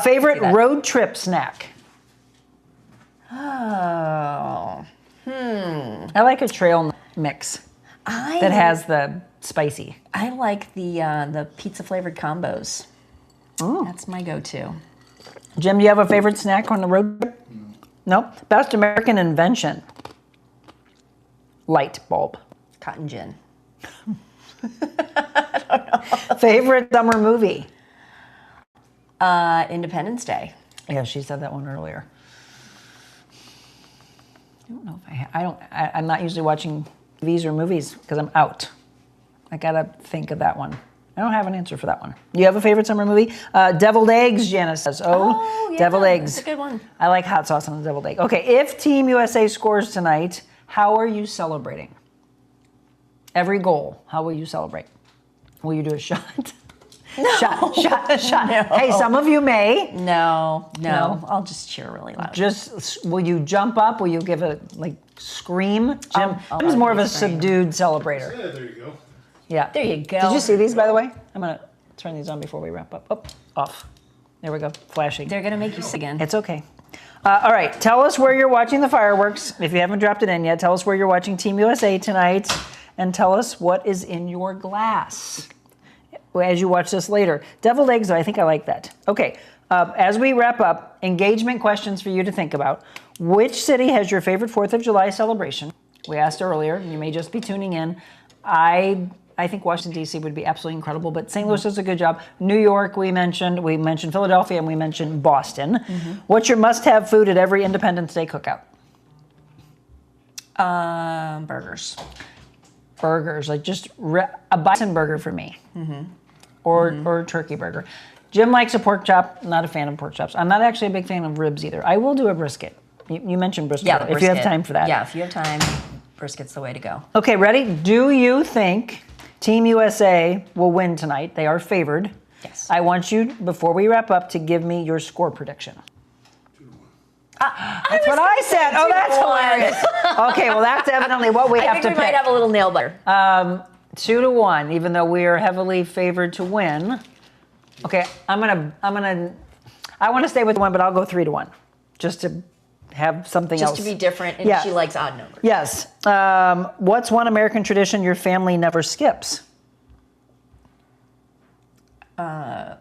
Favorite road trip snack? Oh. I like a trail mix that has the spicy. I like the pizza flavored combos. Ooh. That's my go-to. Jim, do you have a favorite snack on the road trip? No? Best American invention? Light bulb. Cotton gin. Favorite summer movie? Independence Day. Yeah, she said that one earlier. I don't know if I'm not usually watching TVs or movies because I'm out. I gotta think of that one. I don't have an answer for that one. Do you have a favorite summer movie? Deviled eggs, Janice says. Oh, yeah, deviled eggs. That's a good one. I like hot sauce on a deviled egg. Okay, if Team USA scores tonight, how are you celebrating? Every goal, how will you celebrate? Will you do a shot? No. Shot. No. Hey, some of you may. No. I'll just cheer really loud. Will you jump up? Will you give a scream? Jim's more of a subdued celebrator. Yeah, there you go. Yeah. There you go. Did you see these, by the way? I'm going to turn these on before we wrap up. Oh, off. There we go. Flashing. They're going to make you sick again. It's okay. All right, tell us where you're watching the fireworks. If you haven't dropped it in yet, tell us where you're watching Team USA tonight, and tell us what is in your glass as you watch this later. Deviled eggs, though, I think I like that. Okay, as we wrap up, engagement questions for you to think about. Which city has your favorite 4th of July celebration? We asked earlier, you may just be tuning in. I think Washington, D.C. would be absolutely incredible, but St. Louis does a good job. New York, we mentioned Philadelphia, and we mentioned Boston. What's your must-have food at every Independence Day cookout? Burgers. Burgers, like just a bison burger for me, or turkey burger. Jim likes a pork chop. Not a fan of pork chops. I'm not actually a big fan of ribs either. I will do a brisket. You mentioned brisket. Yeah, if you have time for that. Yeah, if you have time, brisket's the way to go. Okay, ready? Do you think Team USA will win tonight? They are favored. Yes. I want you, before we wrap up, to give me your score prediction. That's what I said. Oh, that's hilarious. Okay, well, that's evidently what we have to pick. I think we might have a little nail butter. 2-1, even though we are heavily favored to win. Okay, I want to stay with 1, but I'll go 3-1, just to have something else. Just to be different, and she likes odd numbers. Yes. What's one American tradition your family never skips? I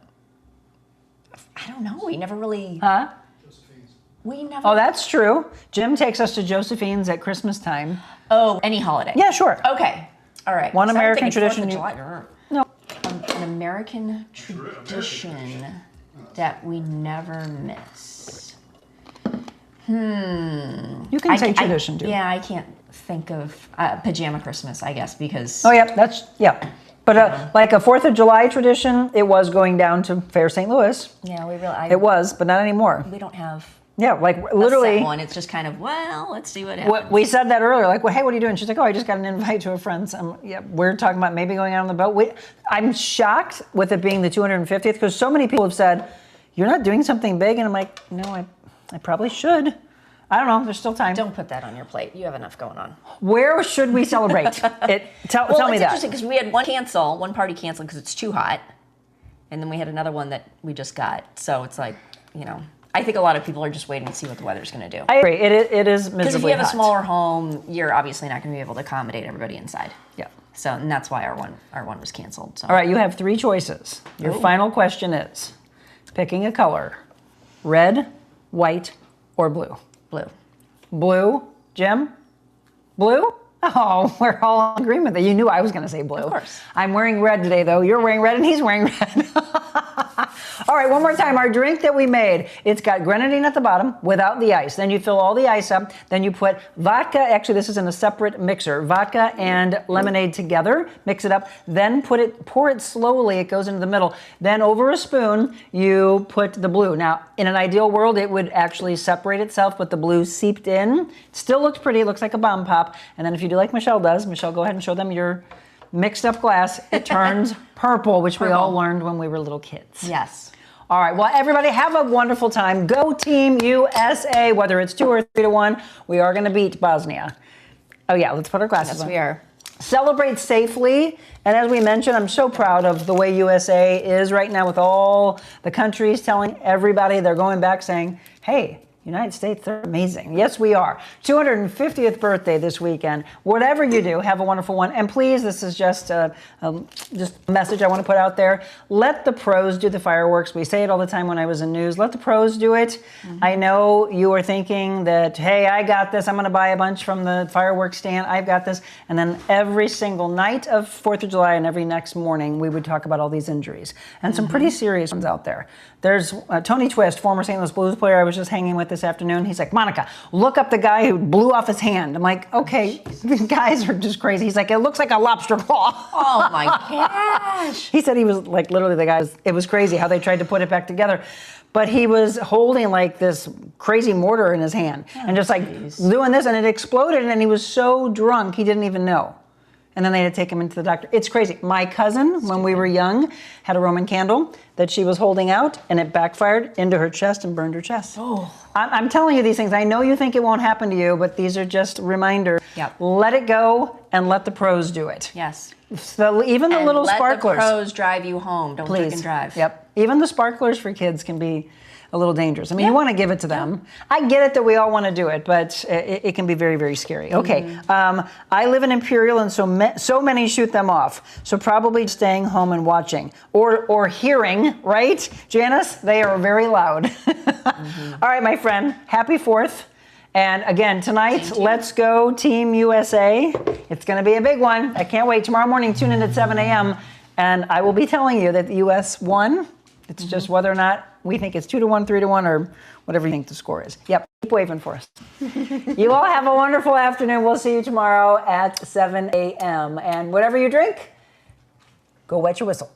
don't know. We never really. Huh? We never. Oh, that's true. Jim takes us to Josephine's at Christmas time. Oh, any holiday. Yeah, sure. Okay. All right. One So I'm American thinking tradition 4th of you- July. No. An American tradition that we never miss. You can say tradition, too. Yeah, I can't think of pajama Christmas, I guess, because. Oh, yeah, But like a 4th of July tradition, it was going down to Fair St. Louis. Yeah, we really. It was, but not anymore. We don't have. Yeah, like A literally. set one. It's just kind of, well, let's see what happens. We said that earlier, like, well, hey, what are you doing? She's like, oh, I just got an invite to a friend's. Yeah, we're talking about maybe going out on the boat. I'm shocked with it being the 250th because so many people have said, you're not doing something big. And I'm like, no, I probably should. I don't know. There's still time. Don't put that on your plate. You have enough going on. Where should we celebrate? Tell me It's that. interesting because we had one party cancel because it's too hot. And then we had another one that we just got. So it's like, I think a lot of people are just waiting to see what the weather's going to do. I agree. It is miserably Because if you have hot. a smaller home, you're obviously not going to be able to accommodate everybody inside. Yeah. So, and that's why our one was canceled. So. All right, you have 3 choices. Your final question is picking a color: red, white, or blue. Blue. Blue, Jim? Blue? Oh, we're all in agreement that you knew I was going to say blue. Of course. I'm wearing red today, though. You're wearing red, and he's wearing red. All right, one more time. Our drink that we made, it's got grenadine at the bottom without the ice. Then you fill all the ice up. Then you put vodka. Actually, this is in a separate mixer. Vodka and lemonade together. Mix it up. Then pour it slowly. It goes into the middle. Then over a spoon, you put the blue. Now, in an ideal world, it would actually separate itself, but the blue seeped in. It still looks pretty. It looks like a bomb pop. And then if you do like Michelle does, Michelle, go ahead and show them your mixed up glass. It turns purple, which we all learned when we were little kids. Yes. All right. Well, everybody have a wonderful time. Go Team USA, whether it's 2 or 3-1. We are going to beat Bosnia. Oh, yeah. Let's put our glasses on. Yes, we are. Celebrate safely. And as we mentioned, I'm so proud of the way USA is right now with all the countries telling everybody they're going back saying, hey, United States, they're amazing. Yes, we are. 250th birthday this weekend. Whatever you do, have a wonderful one. And please, this is just a message I want to put out there. Let the pros do the fireworks. We say it all the time when I was in news. Let the pros do it. I know you are thinking that, hey, I got this. I'm going to buy a bunch from the fireworks stand. I've got this. And then every single night of 4th of July and every next morning, we would talk about all these injuries. And some pretty serious ones out there. There's Tony Twist, former St. Louis Blues player I was just hanging with this afternoon. He's like, Monica, look up the guy who blew off his hand. I'm like, okay, these guys are just crazy. He's like, it looks like a lobster claw. Oh my gosh. He said he was like, literally the guy, it was crazy how they tried to put it back together. But he was holding like this crazy mortar in his hand and just like doing this and it exploded and he was so drunk he didn't even know. And then they had to take him into the doctor. It's crazy. My cousin, when we were young, had a Roman candle that she was holding out, and it backfired into her chest and burned her chest. Oh. I'm telling you these things. I know you think it won't happen to you, but these are just reminders. Yep. Let it go and let the pros do it. Yes. So even the little let sparklers. Let the pros drive you home. Don't drink and drive. Yep. Even the sparklers for kids can be a little dangerous. I mean, you want to give it to them. I get it that we all want to do it, but it can be very, very scary. Okay, I live in Imperial, and so many shoot them off. So probably staying home and watching or hearing, right? Janice, they are very loud. All right, my friend, happy 4th. And again, tonight, let's go Team USA. It's going to be a big one. I can't wait. Tomorrow morning, tune in at 7 a.m. And I will be telling you that the U.S. won. It's just whether or not we think it's 2-1, 3-1, or whatever you think the score is. Yep, keep waving for us. You all have a wonderful afternoon. We'll see you tomorrow at 7 a.m. And whatever you drink, go wet your whistle.